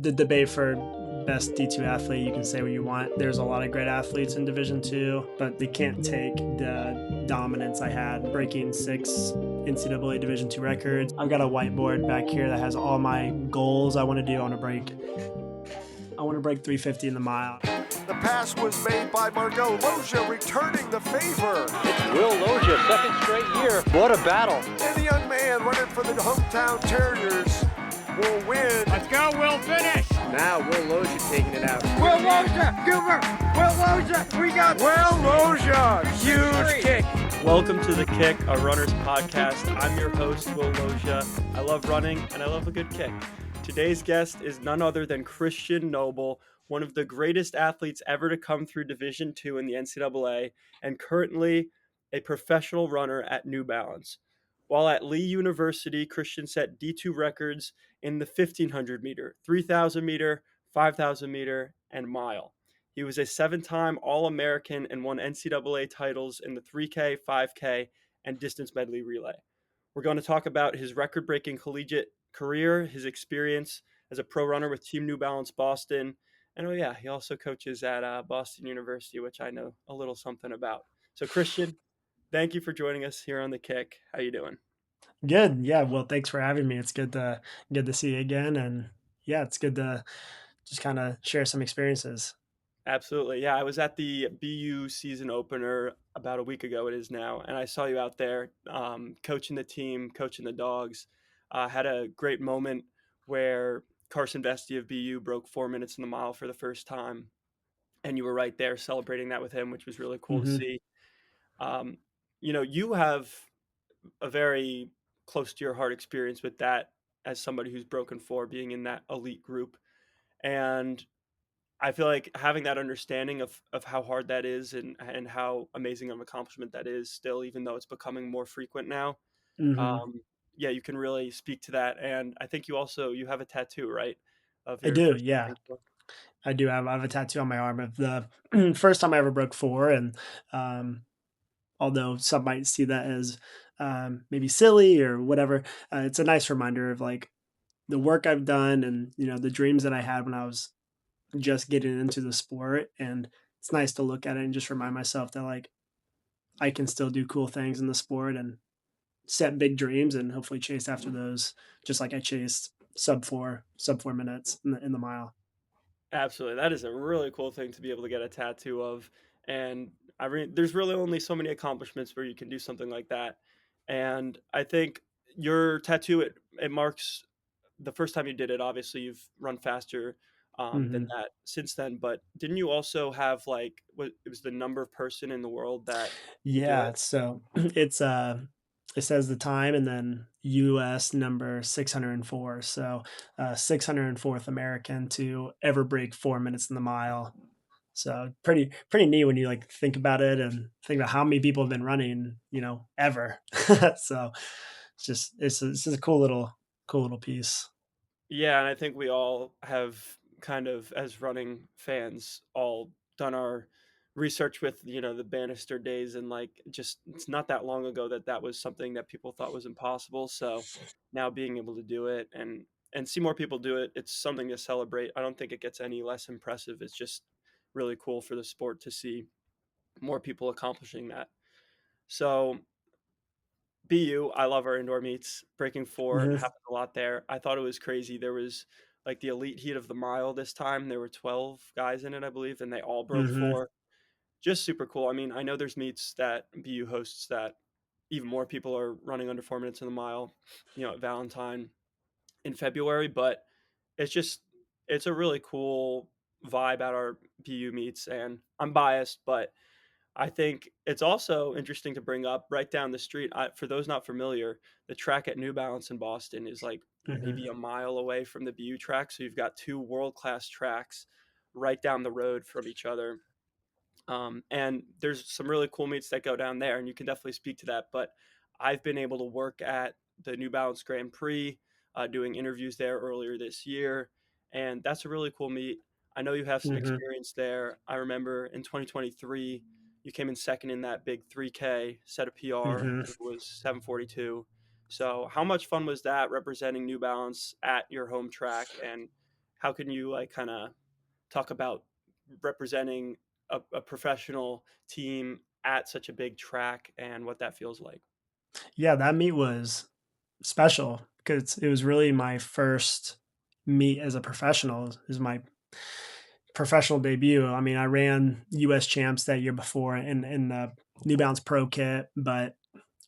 The debate for best D2 athlete, you can say what you want. There's a lot of great athletes in Division II, but they can't take the dominance I had breaking 6 NCAA Division II records. I've got a whiteboard back here that has all my goals I want to do. I want to break 350 in the mile. The pass was made by Margot Loggia, returning the favor. It's Will Loggia, second straight year. What a battle. And the young man running for the hometown Terriers will win. Let's go, Will, finish. Now Will Loggia taking it out. Will Loggia, Goober. Will Loggia, we got Will Loggia, Huge kick. Welcome to The Kick, a runner's podcast. I'm your host, Will Loggia. I love running and I love a good kick. Today's guest is none other than Christian Noble, one of the greatest athletes ever to come through Division II in the NCAA, and currently a professional runner at New Balance. While at Lee University, Christian set D2 records in the 1,500 meter, 3,000 meter, 5,000 meter, and mile. He was a 7-time All-American and won NCAA titles in the 3K, 5K, and distance medley relay. We're going to talk about his record-breaking collegiate career, his experience as a pro runner with Team New Balance Boston, and he also coaches at Boston University, which I know a little something about. So Christian, thank you for joining us here on The Kick. How you doing? Good. Yeah. Well, thanks for having me. It's good to see you again. And yeah, it's good to just kind of share some experiences. Absolutely. Yeah, I was at the BU season opener about a week ago, it is now, and I saw you out there coaching the team, coaching the dogs. Had a great moment where Carson Vesti of BU broke 4 minutes in the mile for the first time, and you were right there celebrating that with him, which was really cool to see. You have a very close to your heart experience with that as somebody who's broken 4, being in that elite group. And I feel like having that understanding of how hard that is and how amazing of an accomplishment that is still, even though it's becoming more frequent now. You can really speak to that. And I think you have a tattoo, right? Of I your do. first Yeah. breaking 4. I do. I have a tattoo on my arm of the first time I ever broke 4. And although some might see that as maybe silly or whatever, it's a nice reminder of like the work I've done and, the dreams that I had when I was just getting into the sport. And it's nice to look at it and just remind myself that like I can still do cool things in the sport and set big dreams and hopefully chase after those, just like I chased sub 4 minutes in the mile. Absolutely. That is a really cool thing to be able to get a tattoo of. And there's really only so many accomplishments where you can do something like that. And I think your tattoo, it marks the first time you did it. Obviously, you've run faster than that since then. But didn't you also have it was the number of person in the world that? Yeah. So it's it says the time and then US number 604. So 604th American to ever break 4 minutes in the mile. So pretty neat when you like think about it and think about how many people have been running, ever. So it's just a cool little piece. Yeah, and I think we all have kind of, as running fans, all done our research with, the Bannister days, and it's not that long ago that was something that people thought was impossible. So now being able to do it and see more people do it, it's something to celebrate. I don't think it gets any less impressive. It's just really cool for the sport to see more people accomplishing that. So BU, I love our indoor meets. Breaking 4 happened a lot there. I thought it was crazy. There was the elite heat of the mile this time. There were 12 guys in it, I believe, and they all broke 4. Just super cool. I mean, I know there's meets that BU hosts that even more people are running under 4 minutes in the mile, at Valentine in February, but it's a really cool vibe at our BU meets, and I'm biased, but I think it's also interesting to bring up right down the street. For those not familiar, the track at New Balance in Boston is maybe a mile away from the BU track. So you've got 2 world-class tracks right down the road from each other. And there's some really cool meets that go down there, and you can definitely speak to that. But I've been able to work at the New Balance Grand Prix, doing interviews there earlier this year, and that's a really cool meet. I know you have some experience there. I remember in 2023, you came in second in that big 3K, set a PR. I think it was 7:42. So how much fun was that representing New Balance at your home track? And how can you like kind of talk about representing a professional team at such a big track and what that feels like? Yeah, that meet was special because it was really my first meet as a professional. It was my professional debut. I mean, I ran US champs that year before in the New Balance Pro kit, but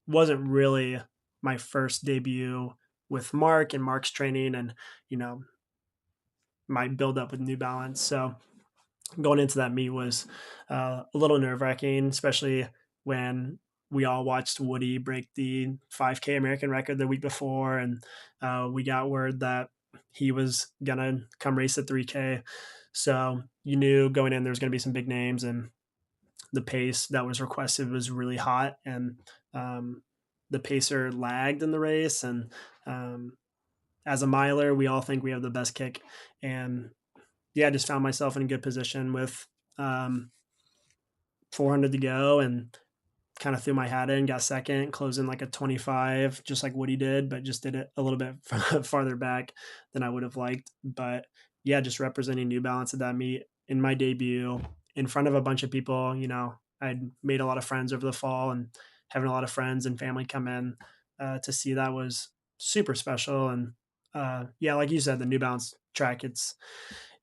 wasn't really my first debut with Mark and Mark's training and, you know, my build up with New Balance. So going into that meet was a little nerve wracking, especially when we all watched Woody break the 5K American record the week before, and we got word that he was gonna come race at 3K. So you knew going in there was gonna be some big names, and the pace that was requested was really hot, and um, the pacer lagged in the race, and um, as a miler, we all think we have the best kick, and yeah, I just found myself in a good position with um, 400 to go and kind of threw my hat in, got second, closing like a 25, just like Woody did, but just did it a little bit farther back than I would have liked. But yeah, just representing New Balance at that meet in my debut in front of a bunch of people. You know, I'd made a lot of friends over the fall, and having a lot of friends and family come in to see that was super special. And yeah, like you said, the New Balance track, it's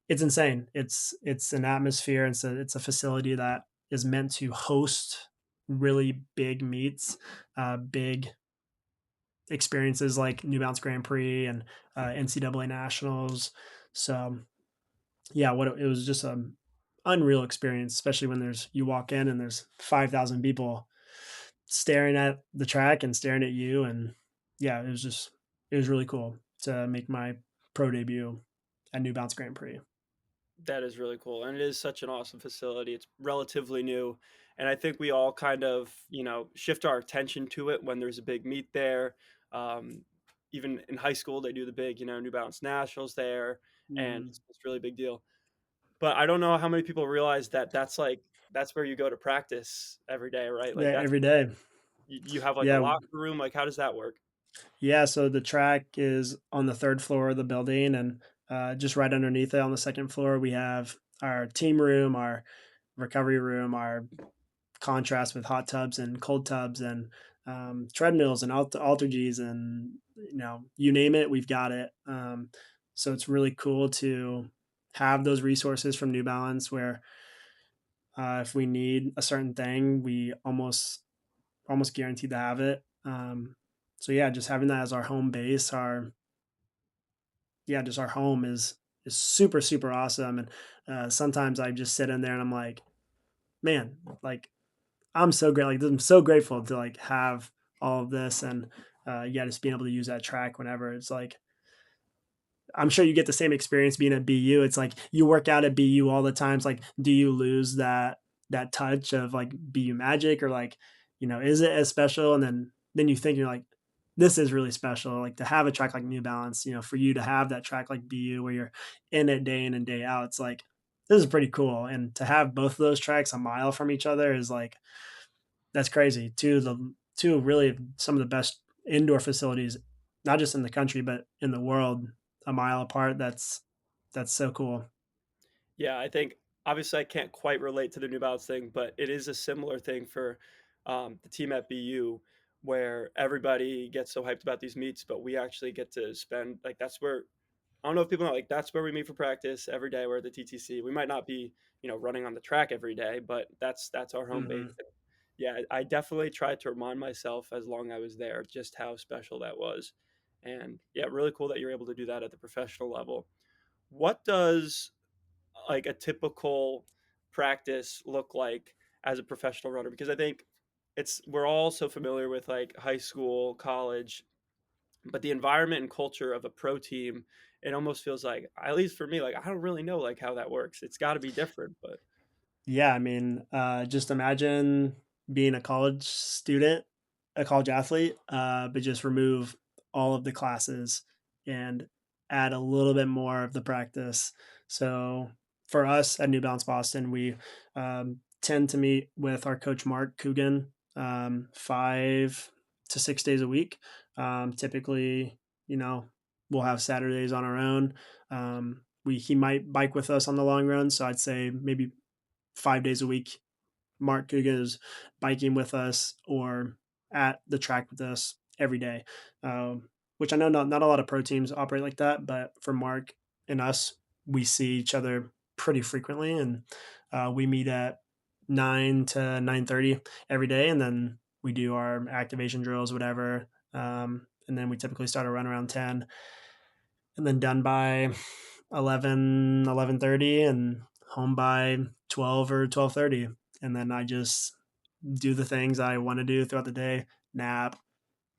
insane. It's an atmosphere. It's a facility that is meant to host really big meets, big experiences like New Balance Grand Prix and NCAA Nationals. So yeah, what it was just an unreal experience, especially when there's you walk in and there's 5,000 people staring at the track and staring at you, and yeah, it was really cool to make my pro debut at New Balance Grand Prix. That is really cool, and it is such an awesome facility. It's relatively new, and I think we all kind of, shift our attention to it when there's a big meet there. Um, Even in high school, they do the big, New Balance Nationals there, and Mhm. it's a really big deal. But I don't know how many people realize that that's where you go to practice every day, right? Like Yeah, that's every day. you have like a Yeah, locker room. Like how does that work? yeah. So the track is on the third floor of the building, and just right underneath it on the second floor, we have our team room, our recovery room, our contrast with hot tubs and cold tubs, and treadmills and alter Gs, and you name it, we've got it. So it's really cool to have those resources from New Balance, where if we need a certain thing, we almost guaranteed to have it. So yeah, just having that as our home base, our yeah, just our home is super super awesome. And sometimes I just sit in there and I'm like, man, like I'm so great. Like I'm so grateful to like have all of this, and yeah, just being able to use that track whenever. It's like I'm sure you get the same experience being at BU. It's like you work out at BU all the times. Like, do you lose that touch of like BU magic, or like, is it as special? And then you think you're like, this is really special. Like to have a track like New Balance, for you to have that track like BU where you're in it day in and day out. It's like this is pretty cool. And to have both of those tracks a mile from each other is like that's crazy. Two really some of the best indoor facilities, not just in the country but in the world, a mile apart. That's so cool. Yeah, I think obviously I can't quite relate to the New Balance thing, but it is a similar thing for the team at BU where everybody gets so hyped about these meets, but we actually get to spend like that's where I don't know if people know like that's where we meet for practice every day. We're at the TTC. We might not be running on the track every day, but that's our home base. Hmm. Yeah, I definitely tried to remind myself as long I was there just how special that was, and yeah, really cool that you're able to do that at the professional level. What does like a typical practice look like as a professional runner? Because I think we're all so familiar with like high school, college, but the environment and culture of a pro team, it almost feels like, at least for me, like I don't really know like how that works. It's got to be different, but Yeah, I mean, just imagine being a college student, a college athlete, but just remove all of the classes and add a little bit more of the practice. So for us at New Balance Boston, we tend to meet with our coach Mark Coogan 5 to 6 days a week. Typically, you know, we'll have Saturdays on our own. he might bike with us on the long run. So I'd say maybe 5 days a week Mark Coogan is biking with us or at the track with us every day. Which I know not a lot of pro teams operate like that, but for Mark and us, we see each other pretty frequently, and we meet at 9 to 9:30 every day, and then we do our activation drills, whatever. And then we typically start a run around 10, and then done by 11:30, and home by 12 or 12:30. And then I just do the things I want to do throughout the day: nap,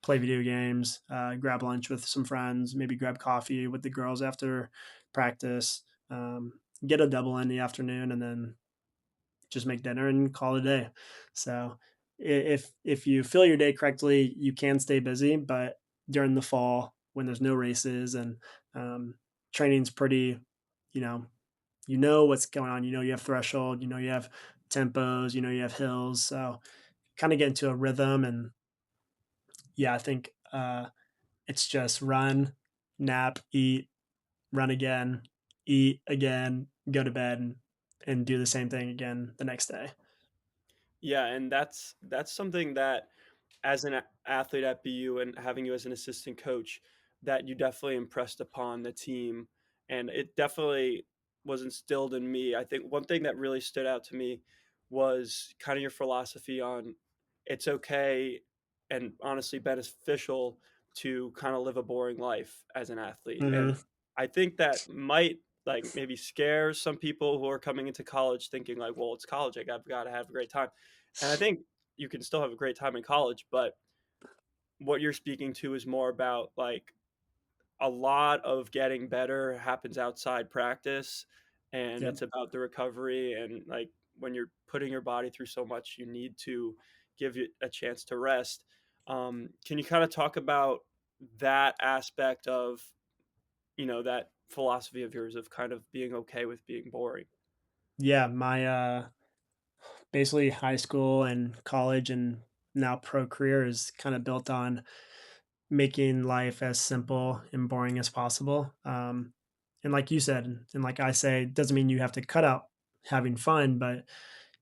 play video games, grab lunch with some friends, maybe grab coffee with the girls after practice, um, get a double in the afternoon, and then just make dinner and call it a day. So if you fill your day correctly, you can stay busy. But during the fall, when there's no races and um, training's pretty, you know, what's going on. You have threshold. You have tempos. You have hills. So kind of get into a rhythm. And yeah, I think it's just run, nap, eat, run again, eat again, go to bed, and do the same thing again the next day. Yeah, and that's something that as an athlete at BU and having you as an assistant coach that you definitely impressed upon the team, and it definitely was instilled in me. I think one thing that really stood out to me was kind of your philosophy on it's okay and honestly beneficial to kind of live a boring life as an athlete. And Hmm. I think that might like maybe scare some people who are coming into college thinking like, well, it's college, like I've got to have a great time. And I think you can still have a great time in college, but what you're speaking to is more about like a lot of getting better happens outside practice, and Yep. it's about the recovery. And like when you're putting your body through so much, you need to give it a chance to rest. Can you kind of talk about that aspect of, that philosophy of yours of kind of being okay with being boring? Yeah, my basically high school and college and now pro career is kind of built on making life as simple and boring as possible. And like you said, and like I say, it doesn't mean you have to cut out having fun, but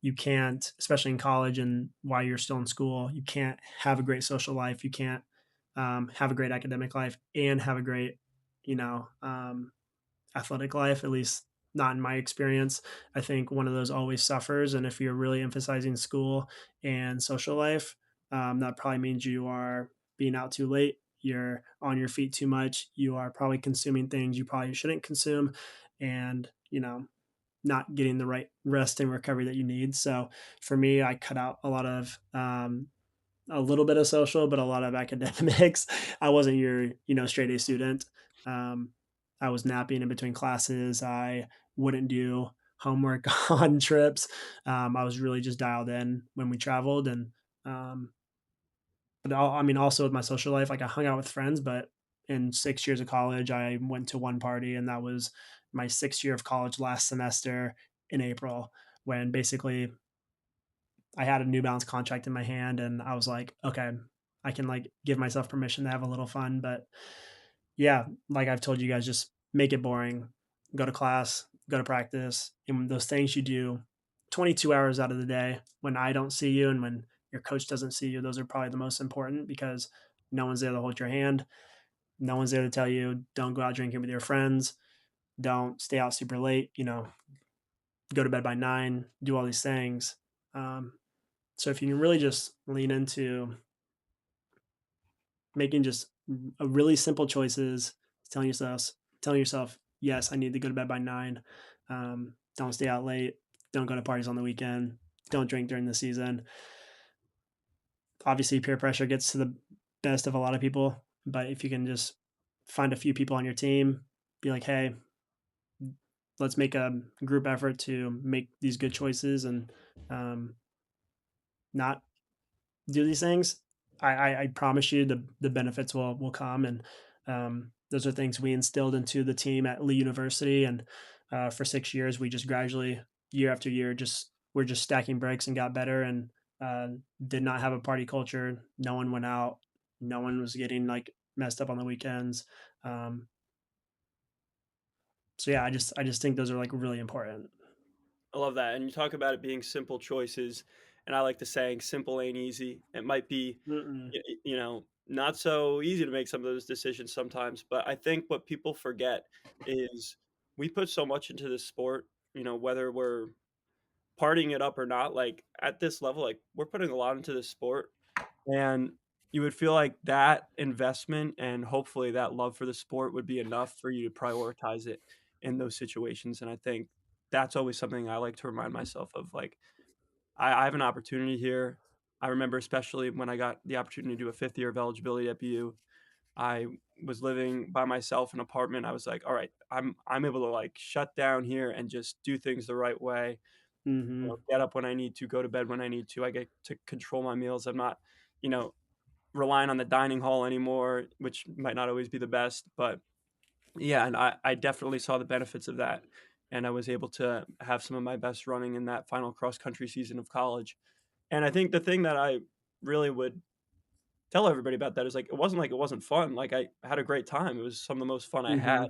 you can't, especially in college and while you're still in school, you can't have a great social life. You can't have a great academic life and have a great, you know, athletic life, at least not in my experience. I think one of those always suffers. And if you're really emphasizing school and social life, that probably means you are being out too late. You're on your feet too much. You are probably consuming things you probably shouldn't consume, and, not getting the right rest and recovery that you need. So for me, I cut out a little bit of social, but a lot of academics. I wasn't your, straight A student. Um, I was napping in between classes. I wouldn't do homework on trips. I was really just dialed in when we traveled. And, I mean, also with my social life, like I hung out with friends, but in 6 years of college, I went to one party, and that was my 6th year of college last semester in April, when basically I had a New Balance contract in my hand, and I was like, okay, I can like give myself permission to have a little fun. But yeah, like I've told you guys, just make it boring. Go to class, go to practice, and those things you do 22 hours out of the day when I don't see you and when your coach doesn't see you, those are probably the most important, because no one's there to hold your hand. No one's there to tell you, don't go out drinking with your friends. Don't stay out super late, go to bed by 9, do all these things. Um, so if you can really just lean into making just a really simple choices, telling yourself, yes, I need to go to bed by 9. Don't stay out late. Don't go to parties on the weekend. Don't drink during the season. Obviously, peer pressure gets to the best of a lot of people, but if you can just find a few people on your team, be like, hey, let's make a group effort to make these good choices and um, not do these things, I promise you the benefits will come. And those are things we instilled into the team at Lee University. And for 6 years, we just gradually, year after year, we're just stacking bricks and got better, and uh, did not have a party culture. No one went out. No one was getting like messed up on the weekends. Um, So yeah, I just think those are like really important. I love that. And you talk about it being simple choices, and I like the saying, "Simple ain't easy." It might be, Mm-mm. not so easy to make some of those decisions sometimes. But I think what people forget is we put so much into this sport. Whether we're partying it up or not, like at this level, like we're putting a lot into this sport, and you would feel like that investment and hopefully that love for the sport would be enough for you to prioritize it in those situations. And I think that's always something I like to remind myself of. Like, I have an opportunity here. I remember especially when I got the opportunity to do a fifth year of eligibility at BU. I was living by myself in an apartment. I was like, all right, I'm able to like shut down here and just do things the right way. Mm-hmm. Get up when I need to, go to bed when I need to. I get to control my meals. I'm not, you know, relying on the dining hall anymore, which might not always be the best. But yeah, and I definitely saw the benefits of that. And I was able to have some of my best running in that final cross country season of college. And I think the thing that I really would tell everybody about that is like it wasn't fun. Like I had a great time. It was some of the most fun I had.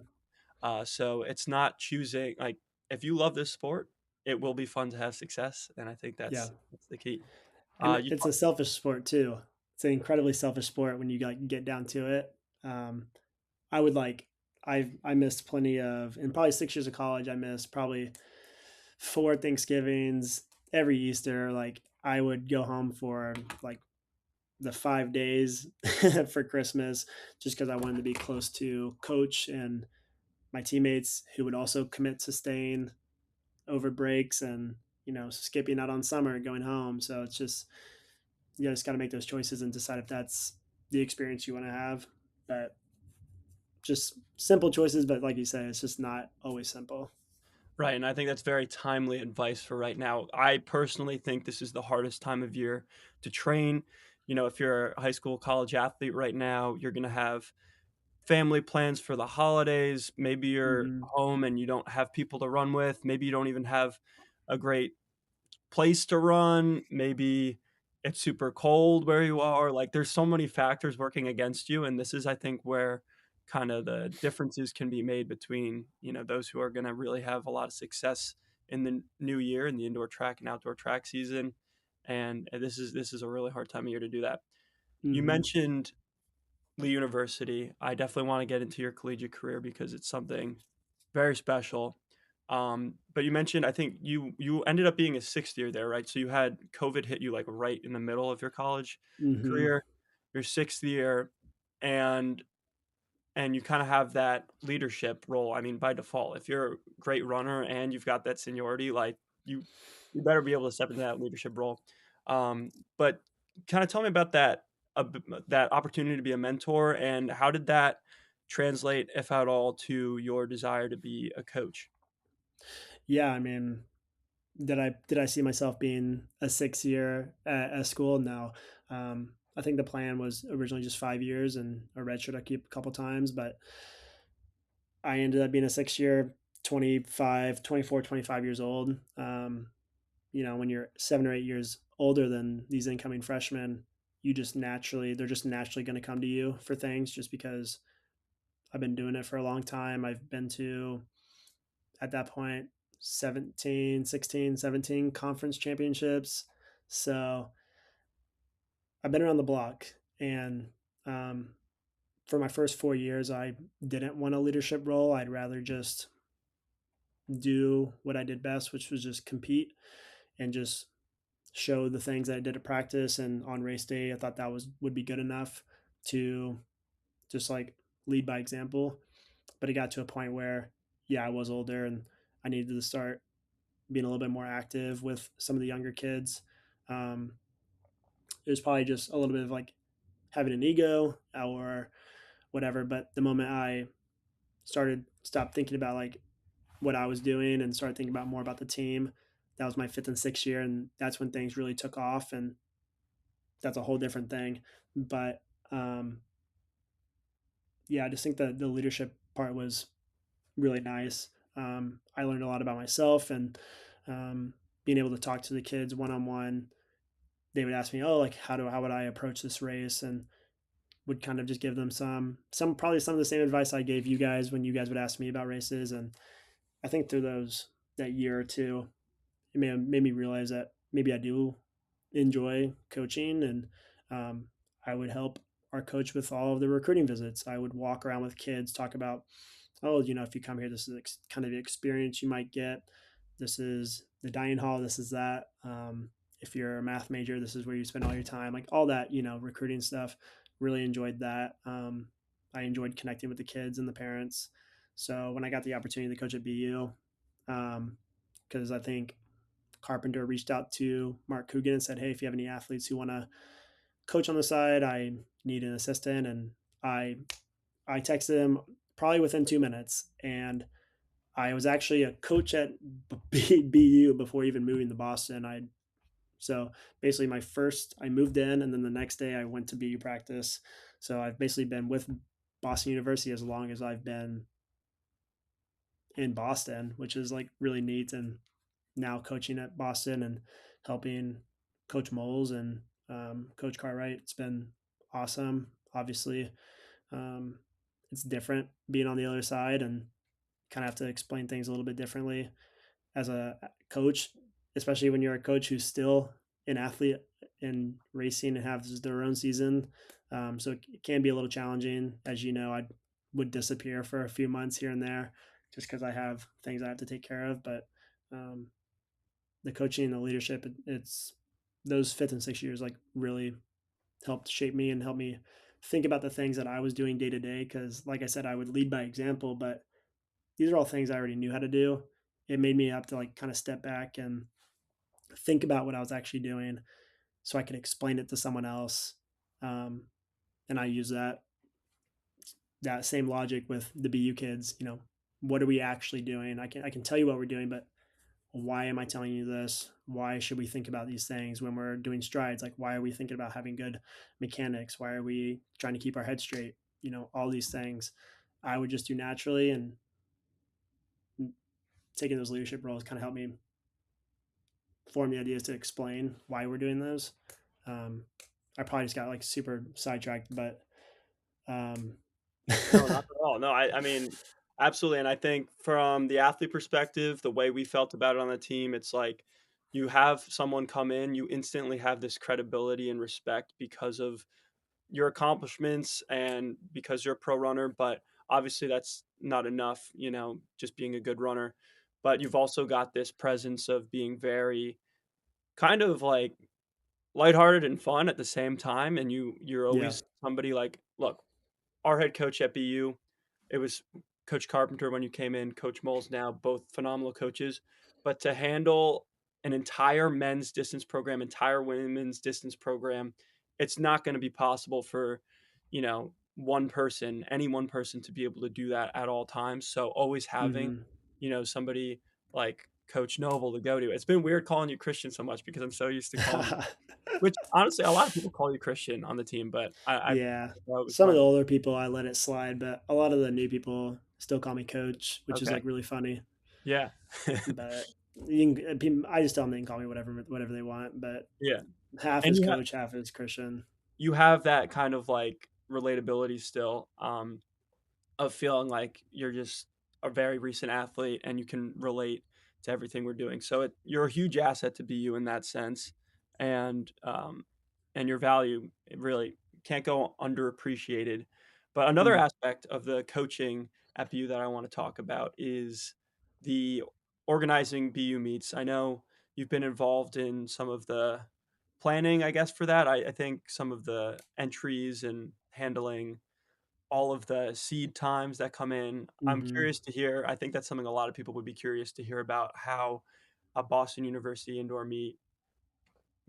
Mm-hmm. So it's not choosing like if you love this sport, it will be fun to have success. And I think Yeah. that's the key. And You it's a selfish sport too. It's an incredibly selfish sport when you like get down to it. Um, I would like I missed plenty of in probably 6 years of college. I missed probably four Thanksgivings, every Easter. Like I would go home for like the 5 days for Christmas just because I wanted to be close to coach and my teammates who would also commit to staying over breaks and skipping out on summer going home. So it's just you just got to make those choices and decide if that's the experience you want to have. But just simple choices, but like you say, it's just not always simple. Right, and I think that's very timely advice for right now. I personally think this is the hardest time of year to train. If you're a high school, college athlete right now, you're going to have family plans for the holidays. Maybe you're Mm-hmm. home and you don't have people to run with. Maybe you don't even have a great place to run. Maybe it's super cold where you are. Like there's so many factors working against you. And this is, I think, where kind of the differences can be made between, those who are going to really have a lot of success in the new year in the indoor track and outdoor track season. And this is a really hard time of year to do that. You Mm-hmm. mentioned Lee University. I definitely want to get into your collegiate career because it's something very special. But you mentioned I think you ended up being a sixth year there, right? So you had COVID hit you like right in the middle of your college Mm-hmm. career, your sixth year, and you kind of have that leadership role. I mean, by default, if you're a great runner and you've got that seniority, like you you better be able to step into that leadership role. But kind of tell me about that opportunity to be a mentor and how did that translate, if at all, to your desire to be a coach? Yeah, I mean, did I see myself being a 6 year at school? No. I think the plan was originally just 5 years and a red shirt I keep a couple times, but I ended up being a 6 year, 25, 24, 25 years old. When you're 7 or 8 years older than these incoming freshmen, they're just naturally going to come to you for things just because I've been doing it for a long time. I've been to, at that point, 17, 16, 17 conference championships. So I've been around the block. And um, for my first 4 years, I didn't want a leadership role. I'd rather just do what I did best, which was just compete and just show the things that I did at practice and on race day. I thought that would be good enough to just like lead by example. But it got to a point where, yeah, I was older and I needed to start being a little bit more active with some of the younger kids. Um, it was probably just a little bit of like having an ego or whatever. But the moment I stopped thinking about like what I was doing and started thinking about more about the team, that was my fifth and sixth year. And that's when things really took off. And that's a whole different thing. But um, yeah, I just think that the leadership part was really nice. I learned a lot about myself and being able to talk to the kids one on one. They would ask me, "Oh, like how would I approach this race?" And would kind of just give them probably some of the same advice I gave you guys when you guys would ask me about races. And I think through that year or two, it made me realize that maybe I do enjoy coaching, and I would help our coach with all of the recruiting visits. I would walk around with kids, talk about, oh, if you come here, this is kind of the experience you might get. This is the dining hall. This is that. If you're a math major, this is where you spend all your time. Like all that, recruiting stuff. Really enjoyed that. I enjoyed connecting with the kids and the parents. So when I got the opportunity to coach at BU, because I think Carpenter reached out to Mark Coogan and said, "Hey, if you have any athletes who want to coach on the side, I need an assistant." And I I texted him probably within 2 minutes, and I was actually a coach at BU before even moving to Boston. So basically I moved in, and then the next day I went to BU practice. So I've basically been with Boston University as long as I've been in Boston, which is like really neat. And now coaching at Boston and helping Coach Moles and Coach Cartwright, it's been awesome. Obviously, um, it's different being on the other side and kind of have to explain things a little bit differently as a coach, especially when you're a coach who's still an athlete in racing and has their own season. So it can be a little challenging. As you know, I would disappear for a few months here and there just because I have things I have to take care of. But um, the coaching and the leadership, it's those fifth and sixth years like really helped shape me and help me think about the things that I was doing day to day. Because, like I said, I would lead by example, but these are all things I already knew how to do. It made me have to like kind of step back and think about what I was actually doing so I could explain it to someone else. Um, and I use that same logic with the BU kids. What are we actually doing? I can tell you what we're doing, but why am I telling you this? Why should we think about these things when we're doing strides? Like, why are we thinking about having good mechanics? Why are we trying to keep our head straight? All these things I would just do naturally, and taking those leadership roles kind of helped me form the ideas to explain why we're doing those. Um, I probably just got like super sidetracked, but um, No, not at all. No, I mean, absolutely. And I think from the athlete perspective, the way we felt about it on the team, it's like you have someone come in, you instantly have this credibility and respect because of your accomplishments and because you're a pro runner. But obviously, that's not enough, just being a good runner. But you've also got this presence of being very kind of like lighthearted and fun at the same time. And you're yeah. always somebody like, look, our head coach at BU, it was Coach Carpenter when you came in, Coach Moles now, both phenomenal coaches. But to handle an entire men's distance program, entire women's distance program, it's not going to be possible for, any one person to be able to do that at all times. So always having, Hmm. somebody like Coach Noble to go to. It's been weird calling you Christian so much because I'm so used to calling you, which honestly, a lot of people call you Christian on the team, but I Yeah. thought it was Some of the fun. older people, I let it slide, but a lot of the new people still call me coach, which is Okay. like really funny. Yeah. But I just tell them they can call me whatever they want, but Yeah. half And is you coach, half is Christian. have that kind of like relatability still, of feeling like you're just a very recent athlete and you can relate to everything we're doing. So you're a huge asset to BU in that sense, and your value it really can't go underappreciated. But another Mm. aspect of the coaching at BU that I want to talk about is the organizing BU meets. I know you've been involved in some of the planning, I guess, for that. I think some of the entries and handling all of the seed times that come in. I'm Hmm. curious to hear. I think that's something a lot of people would be curious to hear about how a Boston University indoor meet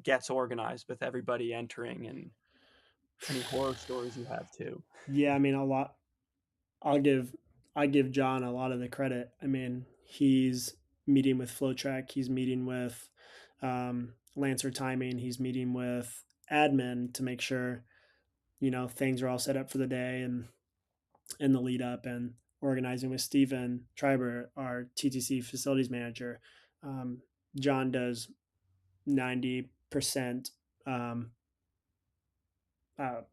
gets organized with everybody entering and any horror stories you have too. Yeah, I mean, a lot. I'll give I give John a lot of the credit. I mean, he's meeting with FlowTrack, he's meeting with Lancer Timing, he's meeting with admin to make sure things are all set up for the day and in the lead up, and organizing with Steven Triber, our TTC facilities manager. Um, John does 90% um,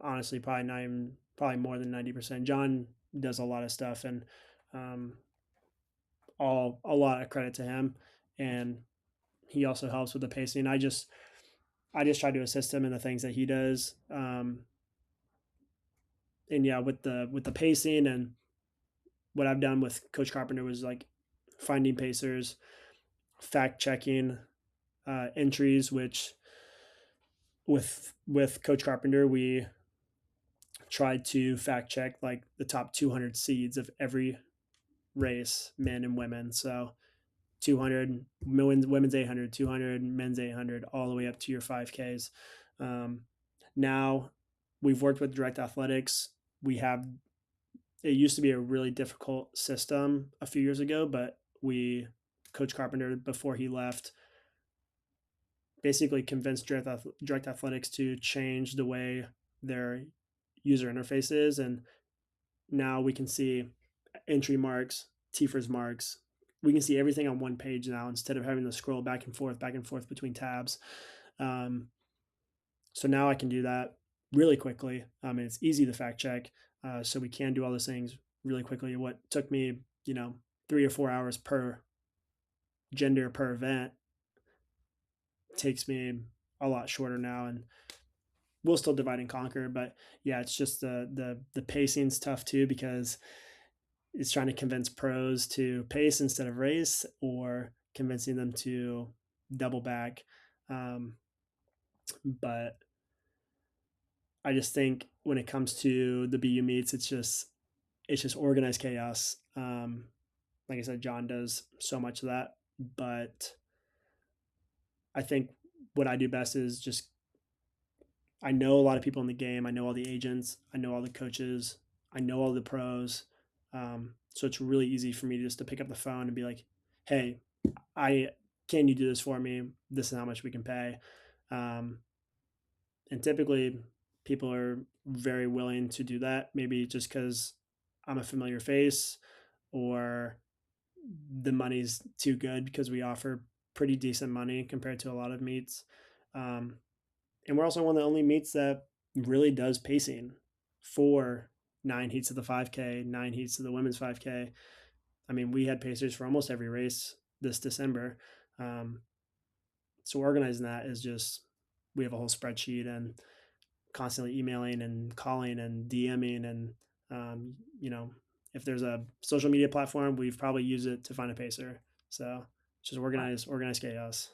Honestly, probably not even, probably more than 90%. John does a lot of stuff, and um, all a lot of credit to him. And he also helps with the pacing. I just try to assist him in the things that he does. And yeah, with the pacing, and what I've done with Coach Carpenter was like finding pacers, fact checking entries, which with Coach Carpenter we tried to fact check like the top 200 seeds of every race, men and women. So 200 women's 800, 200 men's 800, all the way up to your 5Ks. Um, Now we've worked with direct athletics. We have, it used to be a really difficult system a few years ago, but Coach Carpenter, before he left, basically convinced direct athletics to change the way their user interface is. And now we can see entry marks, TFRS marks. We can see everything on one page now instead of having to scroll back and forth between tabs. Um, so now I can do that really quickly. It's easy to fact check. So we can do all those things really quickly. What took me, 3 or 4 hours per gender per event takes me a lot shorter now, and we'll still divide and conquer. But yeah, it's just the pacing's tough too, because it's trying to convince pros to pace instead of race, or convincing them to double back. Um, but I just think when it comes to the BU meets, it's just organized chaos. Like I said, John does so much of that, but I think what I do best is just, I know a lot of people in the game. I know all the agents. I know all the coaches. I know all the pros. So it's really easy for me just to pick up the phone and be like, "Hey, can you do this for me? This is how much we can pay." Um, and typically, people are very willing to do that. Maybe just because I'm a familiar face, or the money's too good because we offer pretty decent money compared to a lot of meets. Um, and we're also one of the only meets that really does pacing for 9 heats of the 5K, 9 heats of the women's 5K. I mean, we had pacers for almost every race this December. Um, so organizing that is just, we have a whole spreadsheet, and constantly emailing and calling and DMing. And, um, you know, if there's a social media platform, we've probably used it to find a pacer. So just organized chaos.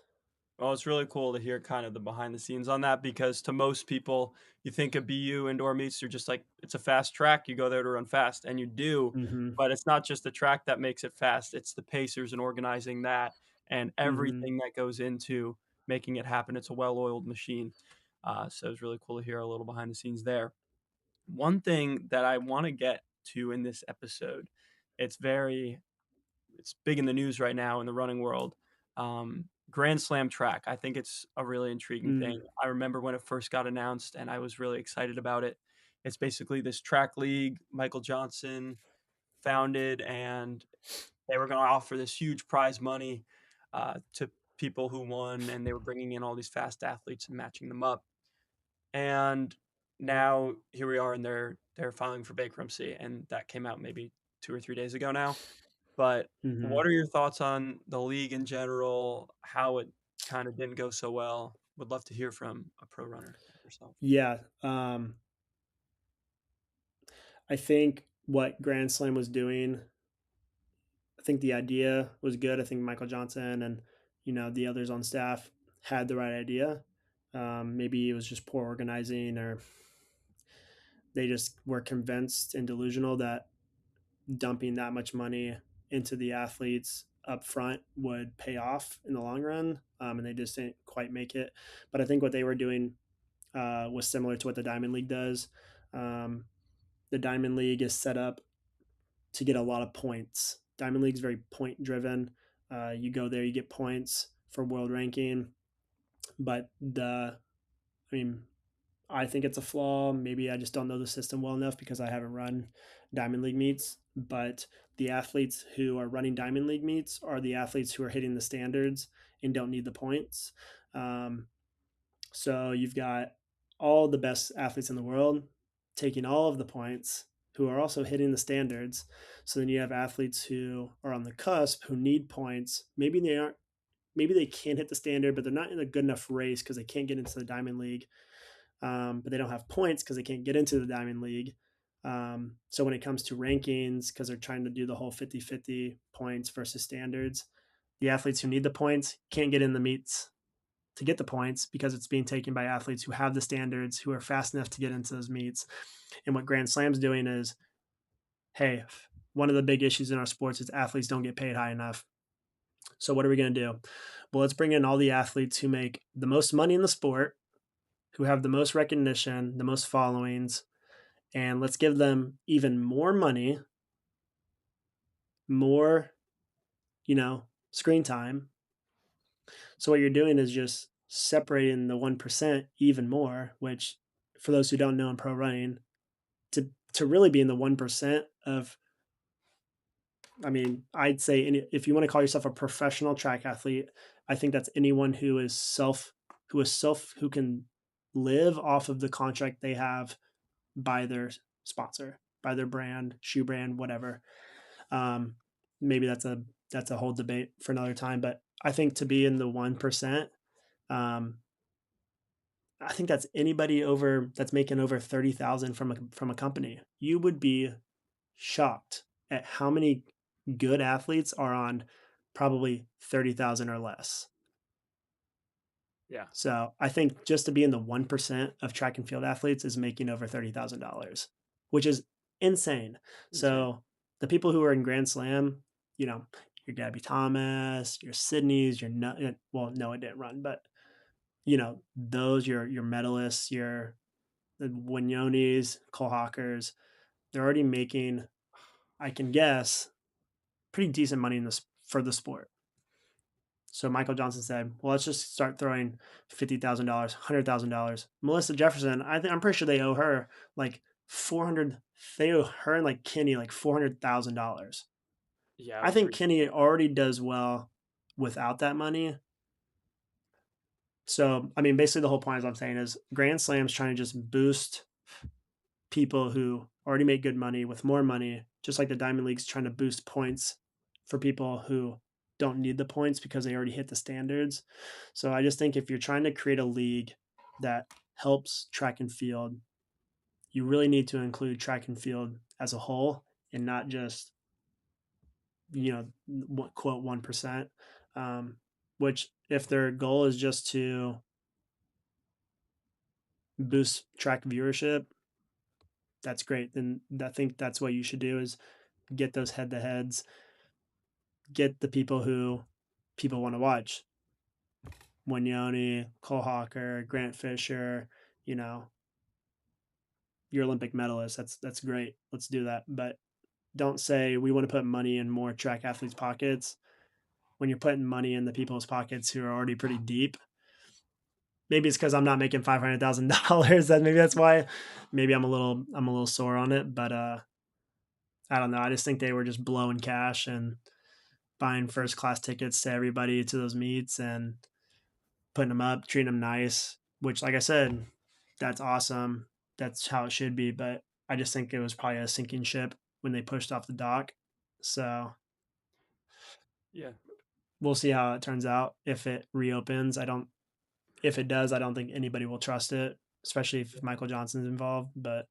Well, it's really cool to hear kind of the behind the scenes on that, because to most people, you think of BU indoor meets, you're just like, it's a fast track. You go there to run fast, and you do. Mm-hmm. But it's not just the track that makes it fast, it's the pacers and organizing that and Mm-hmm. everything that goes into making it happen. It's a well oiled machine. So it's really cool to hear a little behind the scenes there. One thing that I want to get to in this episode, it's very it's big in the news right now in the running world. Grand Slam track. I think it's a really intriguing thing. Mm. I remember when it first got announced, and I was really excited about it. It's basically this track league Michael Johnson founded, and they were going to offer this huge prize money to people who won, and they were bringing in all these fast athletes and matching them up. And now here we are, and they're filing for bankruptcy, and that came out maybe 2 or 3 days ago now. But Mm-hmm. what are your thoughts on the league in general? How it kind of didn't go so well? Would love to hear from a pro runner like yourself. Yeah. I think what Grand Slam was doing, I think the idea was good. I think Michael Johnson and, the others on staff had the right idea. Maybe it was just poor organizing, or they just were convinced and delusional that dumping that much money into the athletes up front would pay off in the long run. And they just didn't quite make it. But I think what they were doing was similar to what the Diamond League does. Um, the Diamond League is set up to get a lot of points. Diamond League is very point driven. You go there, you get points for world ranking. But I mean, I think it's a flaw. Maybe I just don't know the system well enough because I haven't run Diamond League meets. But the athletes who are running Diamond League meets are the athletes who are hitting the standards and don't need the points. Um, so you've got all the best athletes in the world, taking all of the points, who are also hitting the standards. So then you have athletes who are on the cusp who need points. Maybe they can hit the standard, but they're not in a good enough race because they can't get into the Diamond League. But they don't have points because they can't get into the Diamond League. So when it comes to rankings, because they're trying to do the whole 50-50 points versus standards, the athletes who need the points can't get in the meets to get the points because it's being taken by athletes who have the standards, who are fast enough to get into those meets. And what Grand Slam's doing is, hey, one of the big issues in our sports is athletes don't get paid high enough. So what are we going to do? Well, let's bring in all the athletes who make the most money in the sport, who have the most recognition, the most followings, and let's give them even more money, more, screen time. So what you're doing is just separating the 1% even more, which for those who don't know in pro running, to really be in the 1% of, I mean, I'd say if you want to call yourself a professional track athlete, I think that's anyone who can live off of the contract they have by their sponsor, by their brand, shoe brand, whatever. Um, Maybe that's a whole debate for another time, but I think to be in the 1%, um, I think that's anybody over that's making over 30,000 from a company. You would be shocked at how many good athletes are on probably 30,000 or less. Yeah. So I think just to be in the 1% of track and field athletes is making over $30,000, which is insane. Insane. So the people who are in Grand Slam, your Gabby Thomas, your Sydney's, your no, well, no, it didn't run, but those your medalists, your the Winyonis, Cole Hawkers, they're already making, I can guess, pretty decent money for the sport. So Michael Johnson said, "Well, let's just start throwing $50,000, $100,000." Melissa Jefferson, I'm pretty sure they owe her like 400. They owe her and like Kenny like $400,000. Yeah, it I was think ridiculous. Kenny already does well without that money. So I mean, basically the whole point, as I'm saying, is Grand Slam's trying to just boost people who already make good money with more money, just like the Diamond League's trying to boost points for people who don't need the points because they already hit the standards. So I just think if you're trying to create a league that helps track and field, you really need to include track and field as a whole and not just, quote 1%. Um, which, if their goal is just to boost track viewership, that's great. Then I think that's what you should do is get those head to heads, get the people who people want to watch. Winyoni, Cole Hawker, Grant Fisher, you know, your Olympic medalists. That's great. Let's do that. But don't say we want to put money in more track athletes' pockets when you're putting money in the people's pockets who are already pretty deep. Maybe it's because I'm not making $500,000. That maybe that's why. Maybe I'm a little sore on it. But I don't know. I just think they were just blowing cash and buying first class tickets to everybody to those meets and putting them up, treating them nice, which, like I said, that's awesome. That's how it should be. But I just think it was probably a sinking ship when they pushed off the dock. So Yeah. we'll see how it turns out if it reopens. If it does, I don't think anybody will trust it, especially if Michael Johnson's involved. But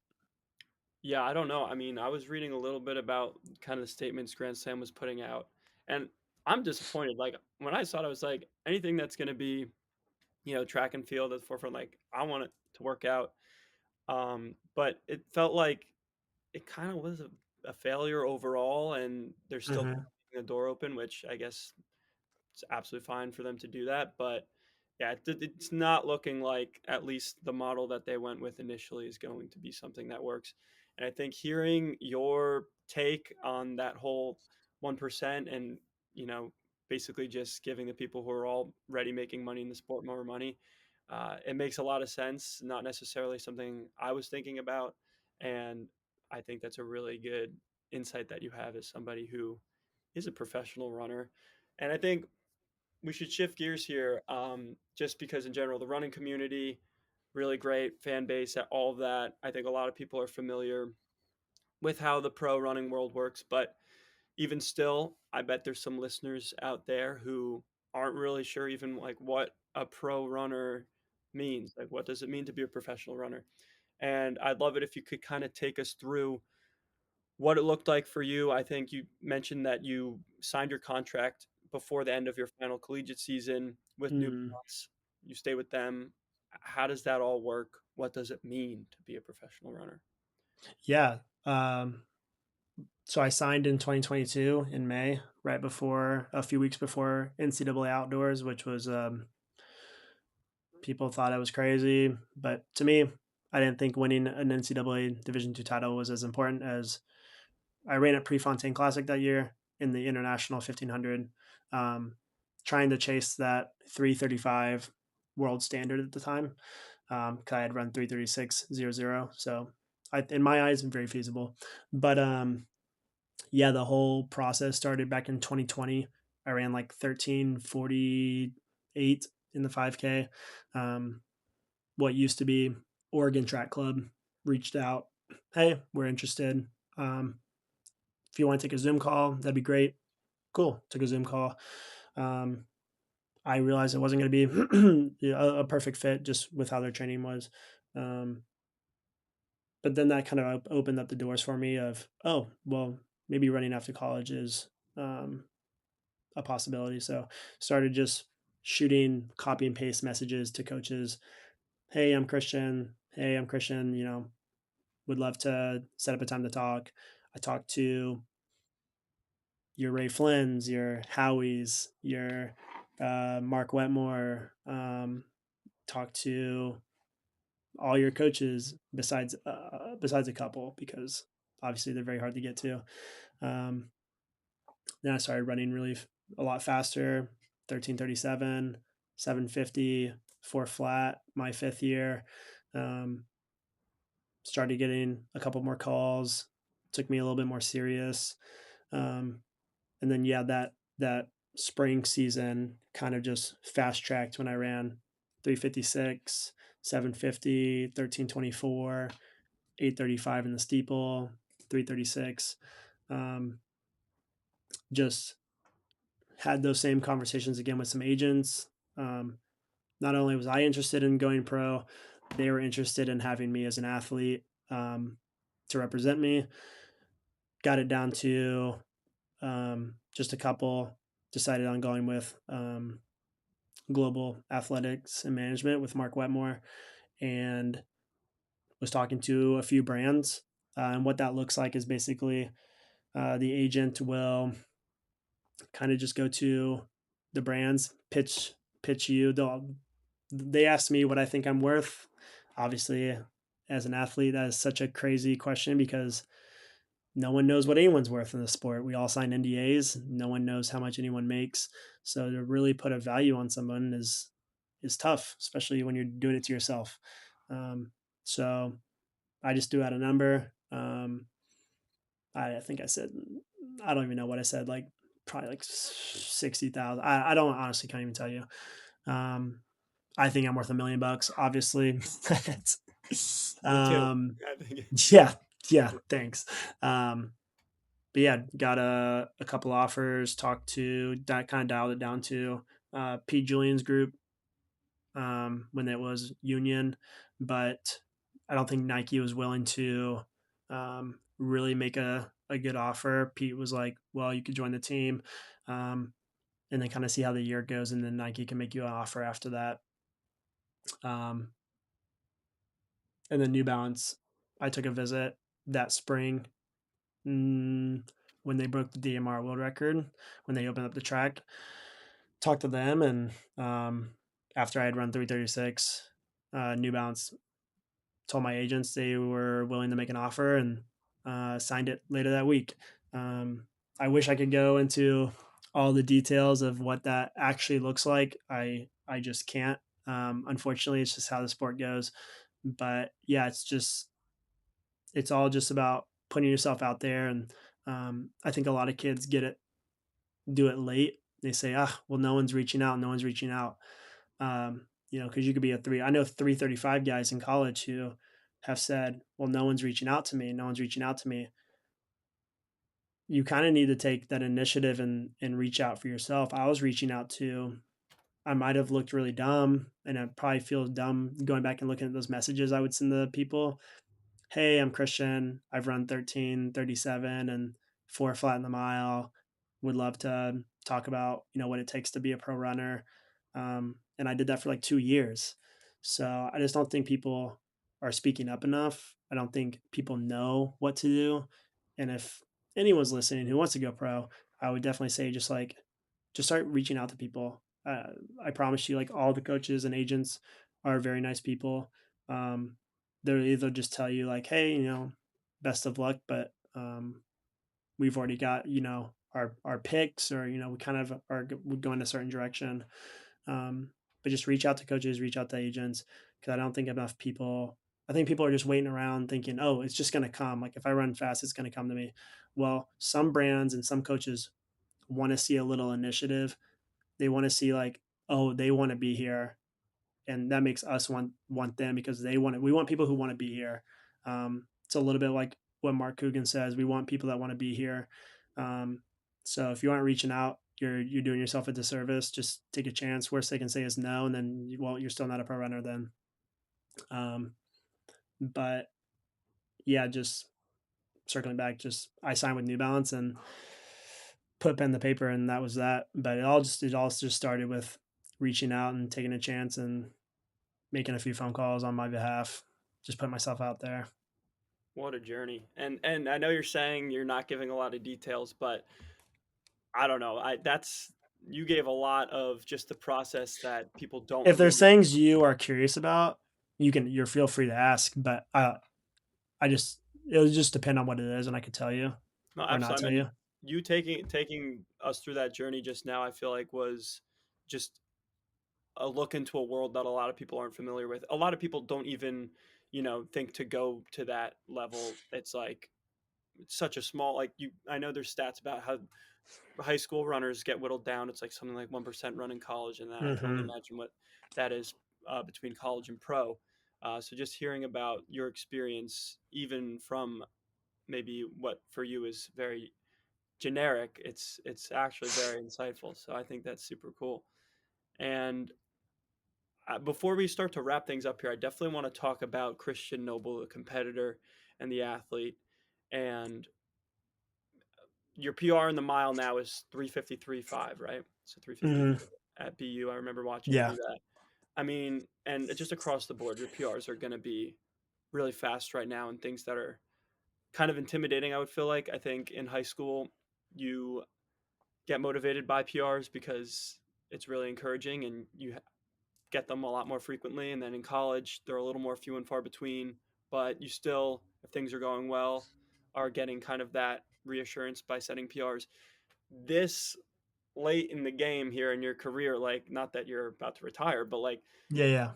Yeah, I don't know. I mean, I was reading a little bit about kind of the statements Grand Slam was putting out, and I'm disappointed. Like when I saw it, I was like, anything that's going to be, track and field at the forefront, like I want it to work out. But it felt like it kind of was a failure overall, and they're still mhm. keeping the door open, which I guess it's absolutely fine for them to do that. But yeah, it's not looking like at least the model that they went with initially is going to be something that works. And I think hearing your take on that whole 1% and, you know, basically just giving the people who are already making money in the sport more money, it makes a lot of sense. Not necessarily something I was thinking about. And I think that's a really good insight that you have as somebody who is a professional runner. And I think we should shift gears here, just because in general the running community, really great fan base at all of that. I think a lot of people are familiar with how the pro running world works, but even still, I bet there's some listeners out there who aren't really sure even like what a pro runner means. Like, what does it mean to be a professional runner? And I'd love it if you could kind of take us through what it looked like for you. I think you mentioned that you signed your contract before the end of your final collegiate season with New Mm, Balance. You stay with them. How does that all work? What does it mean to be a professional runner? yeah. So I signed in 2022 in May, right before a few weeks before NCAA outdoors, which was people thought I was crazy, but to me, I didn't think winning an NCAA Division II title was as important as I ran at Prefontaine Classic that year in the International 1500, um, trying to chase that 335 world standard at the time. Cause I had run 336.00. So in my eyes, very feasible. But yeah, the whole process started back in 2020. I ran like 13:48 in the 5K. Um, what used to be Oregon Track Club reached out. Hey, we're interested. Um, if you want to take a Zoom call, that'd be great. Cool. Took a Zoom call. Um, I realized it wasn't going to be a perfect fit just with how their training was. Um, but then that kind of opened up the doors for me of, oh, well, maybe running after college is um, a possibility. So started just shooting copy and paste messages to coaches. Hey, I'm Christian. Hey, I'm Christian. Would love to set up a time to talk. I talked to your Ray Flynn's, your Howie's, your Mark Wetmore. Talked to all your coaches besides a couple because obviously they're very hard to get to. Um, then I started running a lot faster, 13:37, 7:50, 4 flat my 5th year. Um, Started getting a couple more calls, took me a little bit more serious. Um, and then, yeah, that spring season kind of just fast tracked when I ran 3:56, 7:50, 13:24, 8:35 in the steeple, 3:36. Um, just had those same conversations again with some agents. Um, Not only was I interested in going pro, they were interested in having me as an athlete to represent me. Got it down to just a couple. Decided on going with global athletics and management with Mark Wetmore, and was talking to a few brands. And what that looks like is basically the agent will kind of just go to the brands, pitch you. They ask me what I think I'm worth. Obviously, as an athlete, that is such a crazy question because no one knows what anyone's worth in the sport. We all sign NDAs. No one knows how much anyone makes. So to really put a value on someone is tough, especially when you're doing it to yourself. So I just threw out a number. I think I said I don't even know what I said. Like probably like 60,000. I don't honestly can't even tell you. Um, I think I'm worth $1 million. Obviously, Me too. um, I think yeah, yeah. Thanks. But yeah, got a couple offers. Talked to that kind of dialed it down to Pete Julian's group when it was Union, but I don't think Nike was willing to really make a good offer. Pete was like, "Well, you could join the team." And then kind of see how the year goes, and then Nike can make you an offer after that. Um, and then New Balance, I took a visit that spring when they broke the DMR world record, when they opened up the track. Talked to them, and after I had run 3:36, New Balance told my agents they were willing to make an offer and signed it later that week. I wish I could go into all the details of what that actually looks like. I just can't. Unfortunately, it's just how the sport goes. But yeah, it's all just about putting yourself out there. And I think a lot of kids do it late. They say, well, no one's reaching out. No one's reaching out. because you could be a three. I know 335 guys in college who have said, well, no one's reaching out to me. No one's reaching out to me. You kind of need to take that initiative and reach out for yourself. I was reaching out to, I might have looked really dumb and I probably feel dumb going back and looking at those messages I would send to people. Hey, I'm Christian. I've run 13:37 and four flat in the mile. Would love to talk about, what it takes to be a pro runner. And I did that for like 2 years. So I just don't think people are speaking up enough. I don't think people know what to do. And if anyone's listening who wants to go pro, I would definitely say just start reaching out to people. I promise you, like all the coaches and agents are very nice people. Um, they'll either just tell you like, hey, best of luck, but we've already got our picks, or we kind of are would go in a certain direction. But just reach out to coaches, reach out to agents, because I don't think enough people. I think people are just waiting around thinking, oh, it's just going to come. Like if I run fast, it's going to come to me. Well, some brands and some coaches want to see a little initiative. They want to see like, oh, they want to be here, and that makes us want them because they want it. We want people who want to be here. It's a little bit like what Mark Coogan says. We want people that want to be here. Um, so if you aren't reaching out, you're doing yourself a disservice. Just take a chance. Worst they can say is no, and then you're still not a pro runner then. Um, but yeah, just circling back, just I signed with New Balance and put pen to paper, and that was that. But it all just started with reaching out and taking a chance and making a few phone calls on my behalf, just put myself out there. What a journey. And I know you're saying you're not giving a lot of details, but I don't know. I that's you gave a lot of just the process that people don't If there's really. things you are curious about, you're feel free to ask, but I just it'll just depend on what it is, and I could tell you No, or not absolutely. I tell mean, you. you taking us through that journey just now, I feel like was just a look into a world that a lot of people aren't familiar with. A lot of people don't even, think to go to that level. It's like it's such a small like you. I know there's stats about how high school runners get whittled down. It's like something like 1% run in college, and then I can only Hmm. imagine what that is between college and pro. So just hearing about your experience, even from maybe what for you is very generic, it's actually very insightful. So I think that's super cool. And before we start to wrap things up here, I definitely want to talk about Christian Noble, the competitor and the athlete. And your PR in the mile now is 3:53.5, right? So 3:53 Hmm. at BU. I remember watching you Yeah. do that. I mean, and just across the board, your PRs are going to be really fast right now and things that are kind of intimidating, I would feel like. I think in high school, you get motivated by PRs because it's really encouraging and you get them a lot more frequently. And then in college, they're a little more few and far between, but you still, if things are going well, are getting kind of that reassurance by setting PRs. This late in the game here in your career, like not that you're about to retire, but like Yeah. Yeah.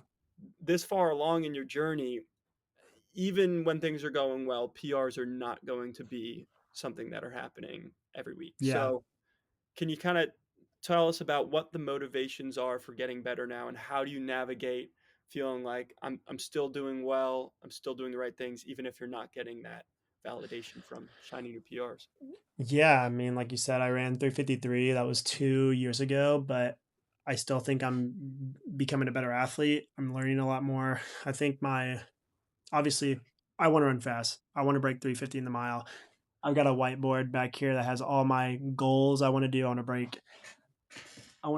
this far along in your journey, even when things are going well, PRs are not going to be something that are happening every week. Yeah. So, can you kind of tell us about what the motivations are for getting better now and how do you navigate feeling like I'm still doing well, I'm still doing the right things even if you're not getting that validation from shiny new PRs? Yeah. I mean, like you said, I ran 3:53. That was 2 years ago, but I still think I'm becoming a better athlete. I'm learning a lot more. I think obviously, I want to run fast. I want to break 3:50 in the mile. I've got a whiteboard back here that has all my goals I want to do. I want to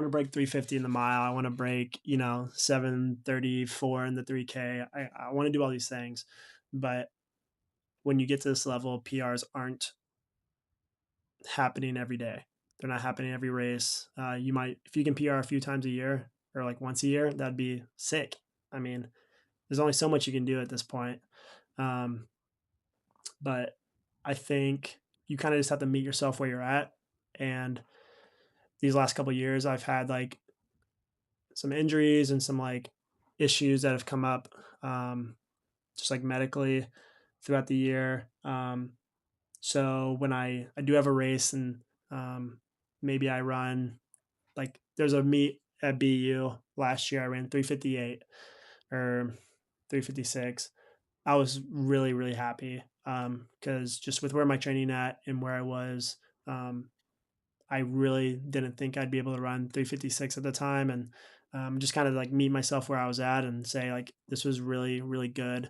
break 3:50 in the mile. I want to break, 7:34 in the 3K. I want to do all these things. But when you get to this level, PRs aren't happening every day. They're not happening every race. You might, if you can PR a few times a year or like once a year, that'd be sick. I mean, there's only so much you can do at this point. Um, but I think you kind of just have to meet yourself where you're at. And these last couple of years, I've had like some injuries and some like issues that have come up, just like medically throughout the year. So when I do have a race and maybe I run, like there's a meet at BU last year. I ran 358 or 356. I was really, really happy because just with where my training at and where I was, um, I really didn't think I'd be able to run 356 at the time, and just kind of like meet myself where I was at and say like this was really, really good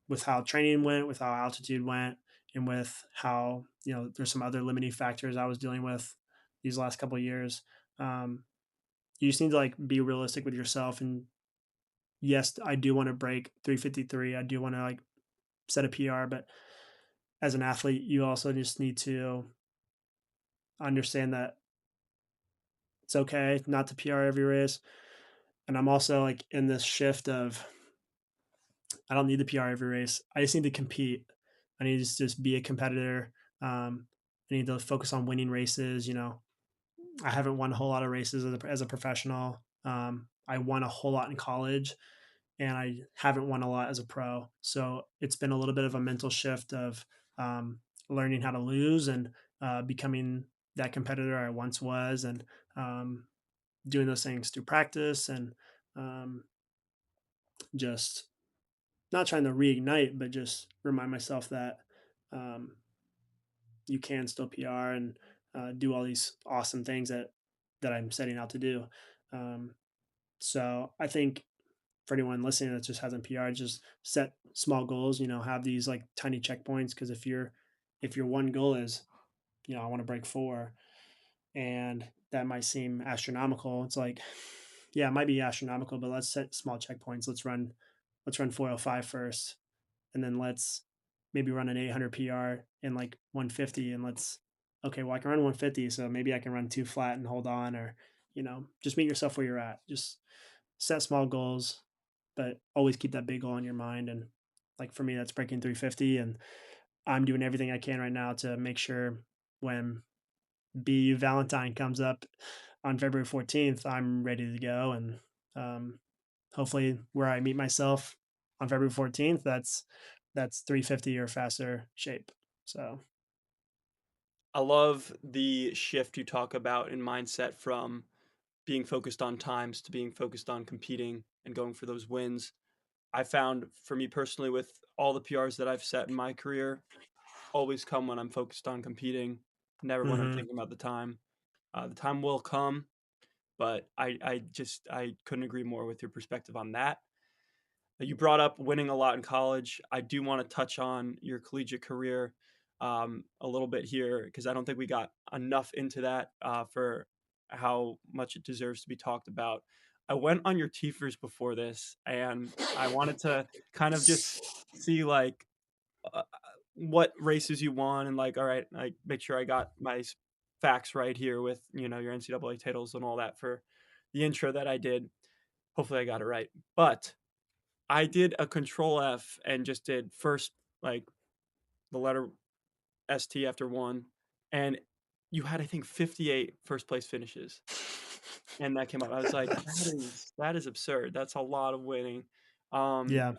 with how training went, with how altitude went, and with how there's some other limiting factors I was dealing with these last couple of years. Um, you just need to like be realistic with yourself. And yes, I do want to break 353. I do want to like set a PR, but as an athlete, you also just need to understand that it's okay not to PR every race. And I'm also like in this shift of I don't need the PR every race. I just need to compete. I need to just be a competitor. I need to focus on winning races. I haven't won a whole lot of races as a professional. I won a whole lot in college, and I haven't won a lot as a pro. So it's been a little bit of a mental shift of learning how to lose and becoming that competitor I once was, and um, doing those things through practice and um, just not trying to reignite, but just remind myself that um, you can still PR and do all these awesome things that I'm setting out to do. Um, so I think for anyone listening that just hasn't PR, just set small goals. Have these like tiny checkpoints because if your one goal is I want to break four, and that might seem astronomical. It's like, yeah, it might be astronomical, but let's set small checkpoints. Let's run 405 first, and then let's maybe run an 800 PR in like 150, and okay, well I can run 150, so maybe I can run two flat and hold on, or just meet yourself where you're at. Just set small goals, but always keep that big goal in your mind. And like for me, that's breaking 350, and I'm doing everything I can right now to make sure when BU Valentine comes up on February 14th, I'm ready to go. And um, hopefully, where I meet myself on February 14th, that's 350 or faster shape. So I love the shift you talk about in mindset from being focused on times to being focused on competing and going for those wins. I found for me personally, with all the PRs that I've set in my career, always come when I'm focused on competing, never when I'm mhm. thinking about the time. The time will come, but I couldn't agree more with your perspective on that. You brought up winning a lot in college. I do want to touch on your collegiate career a little bit here because I don't think we got enough into that for how much it deserves to be talked about. I went on your TFers before this, and I wanted to kind of just see like uh, what races you won, and like, all right, like make sure I got my facts right here with your NCAA titles and all that for the intro that I did. Hopefully, I got it right, but I did a control F and just did first, like the letter ST after one, and you had I think 58 first place finishes, and that came up. I was like, that is absurd. That's a lot of winning, Yeah,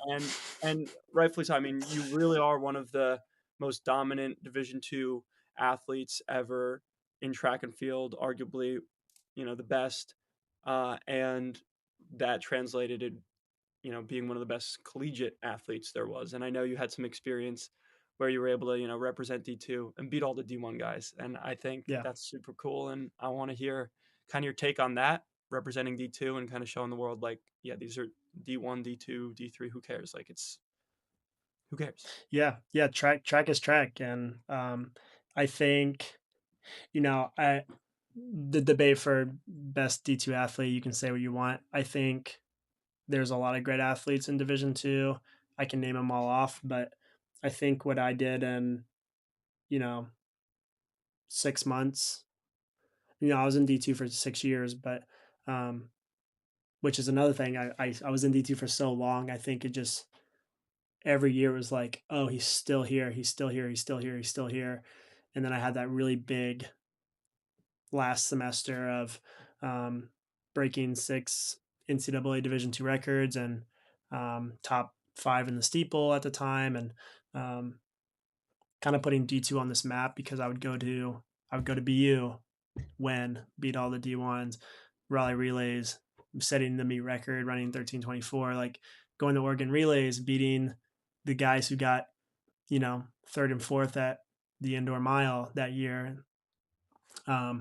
and rightfully so. I mean, you really are one of the most dominant Division II athletes ever in track and field, arguably, the best, and that translated being one of the best collegiate athletes there was. And I know you had some experience where you were able to, represent D2 and beat all the D1 guys. And I think yeah. that's super cool. And I want to hear kind of your take on that, representing D2 and kind of showing the world like, yeah, these are D1, D2, D3, who cares? Like who cares? Yeah, track is track. And I think I the debate for best D2 athlete, you can say what you want. I think there's a lot of great athletes in Division II. I can name them all off, but I think what I did in, you know, 6 months, I was in D2 for 6 years, but um, which is another thing. I was in D2 for so long. I think it just every year was like, oh, he's still here, he's still here, he's still here, he's still here. And then I had that really big last semester of um, breaking 6 NCAA Division II records and top 5 in the steeple at the time, and um, kind of putting D2 on this map because I would go to BU, win, beat all the D1s, Raleigh relays, setting the meet record, running 13:24, like going to Oregon relays, beating the guys who got, third and fourth at the indoor mile that year. I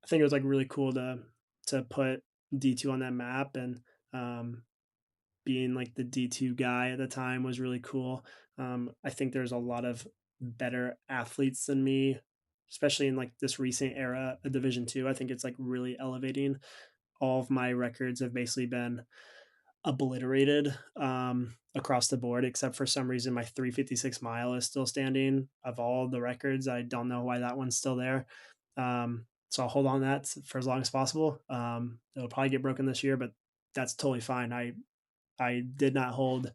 think it was like really cool to put D2 on that map, and um, being like the D2 guy at the time was really cool. I think there's a lot of better athletes than me, especially in like this recent era of Division Two. I think it's like really elevating. All of my records have basically been obliterated across the board, except for some reason my 356 mile is still standing. Of all the records, I don't know why that one's still there. So I'll hold on to that for as long as possible. It'll probably get broken this year, but that's totally fine. I did not hold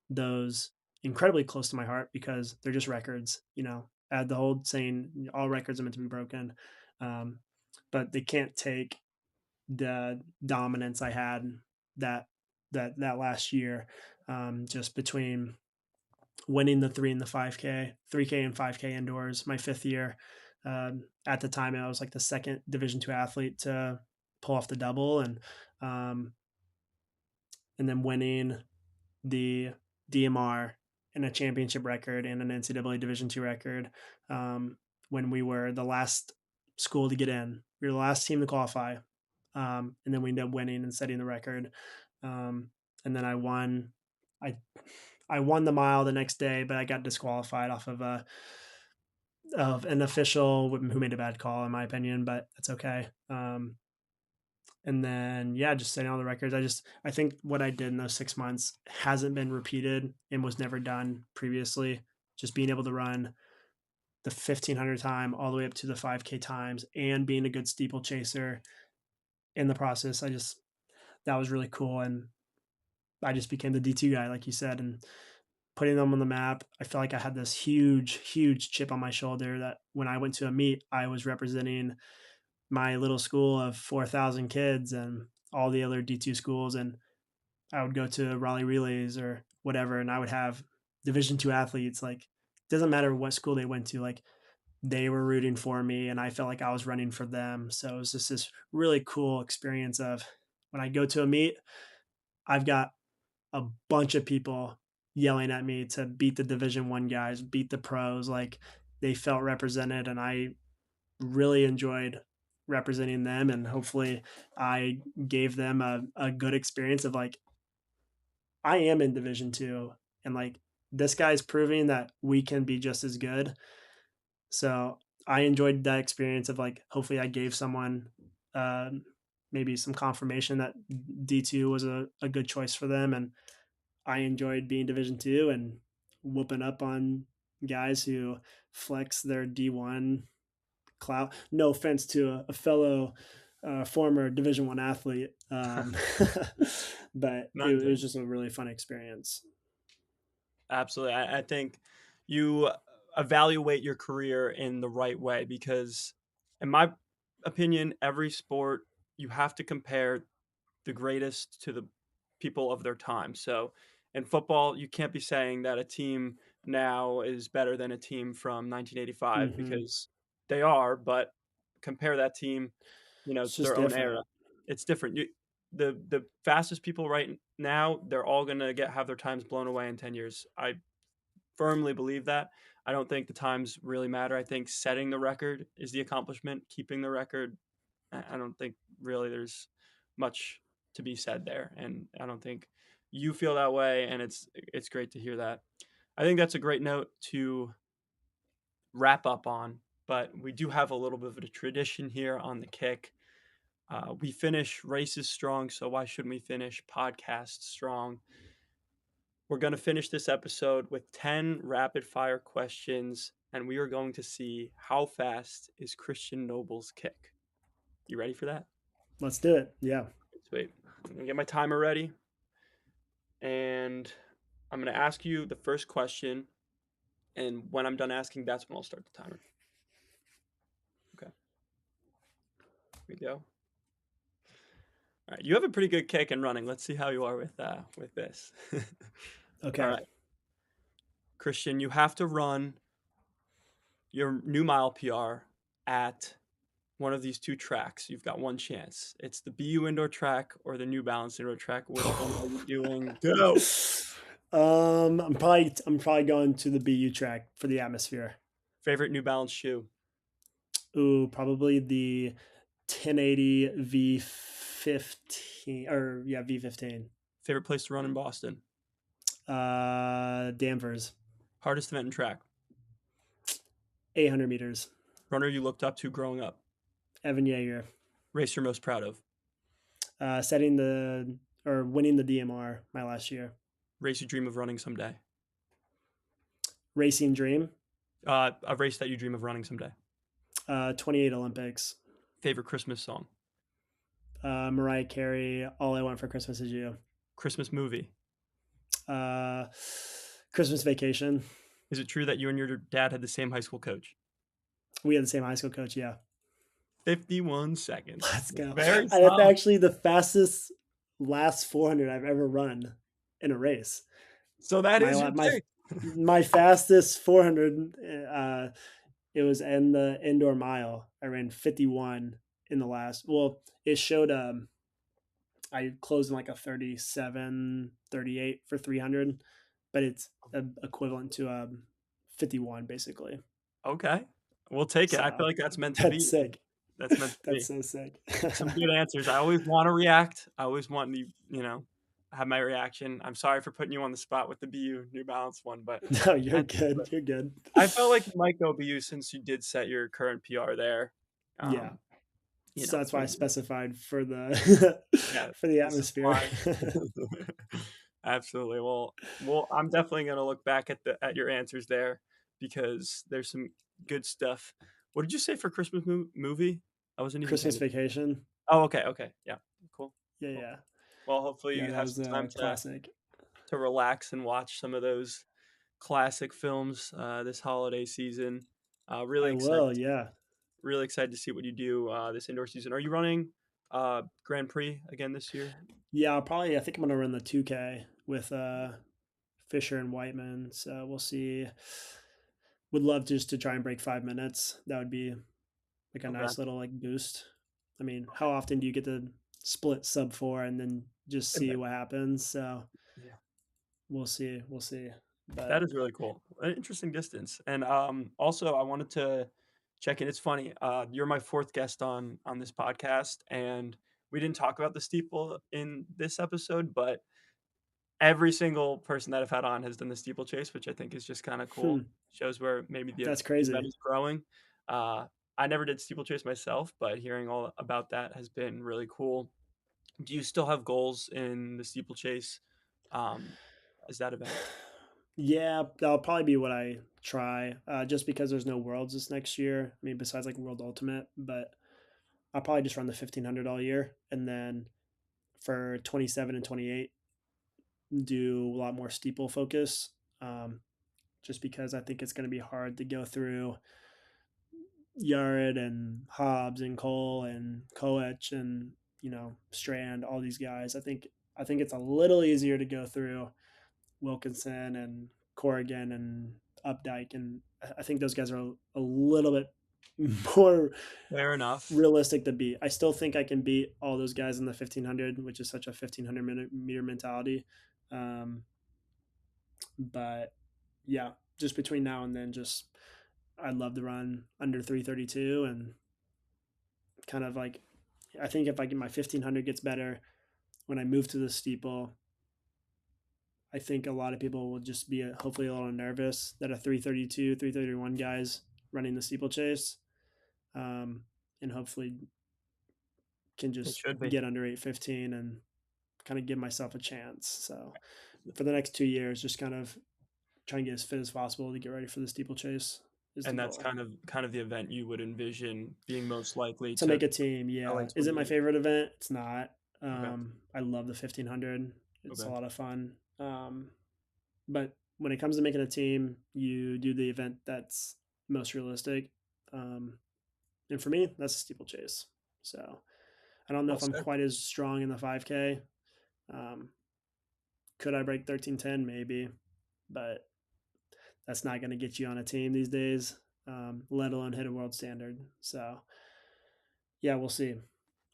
those incredibly close to my heart because they're just records. I had the whole saying all records are meant to be broken, um, but they can't take the dominance I had that that last year, just between winning the 3 and the 5K, 3K and 5K indoors my 5th year. At the time, I was like the second Division two athlete to pull off the double, um, and then winning the DMR and a championship record and an NCAA Division two record, when we were the last school to get in. We were the last team to qualify, and then we ended up winning and setting the record. And then I won. I I won the mile the next day, but I got disqualified off of an official who made a bad call, in my opinion. But that's okay. And then yeah, just setting all the records. I think what I did in those 6 months hasn't been repeated and was never done previously. Just being able to run the 1500 time all the way up to the 5K times and being a good steeple chaser in the process. That was really cool. And I just became the D2 guy, like you said, and putting them on the map. I felt like I had this huge, huge chip on my shoulder that when I went to a meet, I was representing my little school of 4,000 kids and all the other D2 schools. And I would go to Raleigh relays or whatever, and I would have Division two athletes. Like, doesn't matter what school they went to, like they were rooting for me and I felt like I was running for them. So it was just this really cool experience of when I go to a meet, I've got a bunch of people yelling at me to beat the Division one guys, beat the pros. Like they felt represented, and I really enjoyed representing them. And hopefully, I gave them a good experience of like I am in Division two, and like this guy's proving that we can be just as good. So I enjoyed that experience of like hopefully I gave someone uh, maybe some confirmation that D2 was a good choice for them, and I enjoyed being Division two and whooping up on guys who flex their D1 clout. No offense to a fellow former Division one athlete, but it None. was just a really fun experience. Absolutely. I think you evaluate your career in the right way because, in my opinion, every sport you have to compare the greatest to the people of their time. So in football, you can't be saying that a team now is better than a team from 1985 Mm-hmm. because they are, but compare that team, It's to just their own different. era. It's different. The fastest people right now, they're all going to have their times blown away in 10 years. I firmly believe that. I don't think the times really matter. I think setting the record is the accomplishment. Keeping the record, I don't think really there's much to be said there, and I don't think you feel that way. And it's great to hear that. I think that's a great note to wrap up on. But we do have a little bit of a tradition here on the kick. We finish races strong, so why shouldn't we finish podcasts strong? We're going to finish this episode with 10 rapid fire questions, and we are going to see how fast is Christian Noble's kick. You ready for that? Let's do it. Yeah. Sweet. I'm going to get my timer ready, and I'm going to ask you the first question, and when I'm done asking, that's when I'll start the timer. Okay. Here we go. All right, you have a pretty good kick in running. Let's see how you are with this. Okay. All right. Christian, you have to run your new mile PR at one of these two tracks. You've got one chance. It's the BU indoor track or the New Balance indoor track. Which one are you doing? Go. I'm probably going to the BU track for the atmosphere. Favorite New Balance shoe? Ooh, probably the 1080 V15 or yeah, V15. Favorite place to run in Boston? Danvers, Hardest event in track? 800 meters. Runner you looked up to growing up? Evan Yeager, Race you're most proud of? setting the or winning the DMR my last year. Race you dream of running someday? Racing dream, A race that you dream of running someday? 28 Olympics. Favorite Christmas song? Mariah Carey, All I Want for Christmas Is You. Christmas movie? Uh, Christmas Vacation. Is it true that you and your dad had the same high school coach? We had the same high school coach. Yeah, 51 seconds. let's go. Very That's solid. actually the fastest last 400 I've ever run in a race. So that is My your my pick. my fastest 400. It was in the indoor mile. I ran 51 in the last. Well, it showed I closed in like a 37:38 for 300, but it's equivalent to 51 basically. Okay. We'll take it. I feel So like that's meant to be. that's sick. That's meant to be. That's so sick. Some good answers. I always want to react. I always want to, have my reaction. I'm sorry for putting you on the spot with the BU New Balance one, but No, you're good. You're good. I felt like you might go BU since you did set your current PR there. Yeah. So that's why I specified for the Yeah, for the atmosphere. Absolutely. Well, I'm definitely gonna look back at your answers there because there's some good stuff. What did you say for Christmas movie? I wasn't even Christmas paying- Vacation. Oh, okay, yeah, cool. Yeah, Cool. yeah. Well, hopefully Yeah, you that have was some a time classic. to relax and watch some of those classic films this holiday season. Really I excited, will, yeah. really excited to see what you do this indoor season. Are you running Grand Prix again this year? Yeah, I think I'm gonna run the 2K with Fisher and Whiteman. So we'll see. Would love just to try and break 5 minutes. That would be like a Okay. nice little like boost. I mean, how often do you get to split sub 4 and then just see what happens? So Yeah. we'll see. We'll see. But That is really cool. An interesting distance. And also I wanted to check in. It's funny. You're my fourth guest on this podcast, and we didn't talk about the steeple in this episode, but every single person that I've had on has done the steeplechase, which I think is just kind of cool. Shows where maybe the that's event crazy. is growing. I never did steeplechase myself, but hearing all about that has been really cool. Do you still have goals in the steeplechase as that event? Yeah, that'll probably be what I try. Just because there's no worlds this next year. I mean, besides like World Ultimate, but I'll probably just run the 1500 all year, and then for 27 and 28, do a lot more steeple focus. Just because I think it's going to be hard to go through Yared and Hobbs and Cole and Koech and Strand, all these guys. I think it's a little easier to go through Wilkinson and Corrigan and Updike, and I think those guys are a little bit more Fair enough. realistic to beat. I still think I can beat all those guys in the 1500, which is such a 1500 meter mentality. But yeah, just between now and then, just I'd love to run under 332 and kind of like I think if I get my 1500 gets better when I move to the steeple. I think a lot of people will just be hopefully a little nervous that a 332, 331 guys running the steeplechase, and hopefully can just get under 815 and kind of give myself a chance. So for the next 2 years, just kind of try and get as fit as possible to get ready for the steeplechase. And that's kind of the event you would envision being most likely to make a team. Yeah. Is it my favorite event? It's not. Okay. I love the 1500. It's a lot of fun. But when it comes to making a team, you do the event that's most realistic. And for me, that's a steeplechase. So I don't know if I'm quite as strong in the 5K. Could I break 13:10? Maybe, but that's not going to get you on a team these days, let alone hit a world standard. So Yeah, we'll see.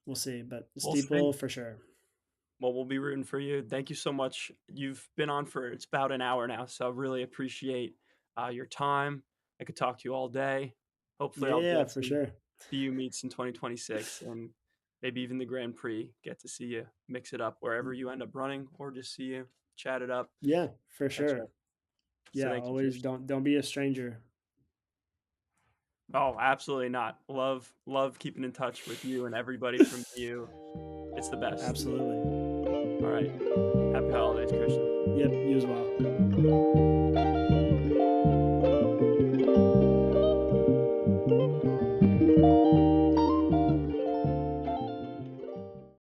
We'll see, but We'll see. steeple for sure. Well, we'll be rooting for you. Thank you so much. You've been on for it's about an hour now, so I really appreciate your time. I could talk to you all day. Hopefully, I'll Yeah, get for some sure. BU meets in 2026 and maybe even the Grand Prix. Get to see you mix it up wherever you end up running, or just see you chat it up, Yeah, for catch sure. up. So Yeah, thank you, always Christian. don't be a stranger. Oh, absolutely not. Love keeping in touch with you and everybody from BU. It's the best. Absolutely. All right. Happy holidays, Christian. Yep, you as well.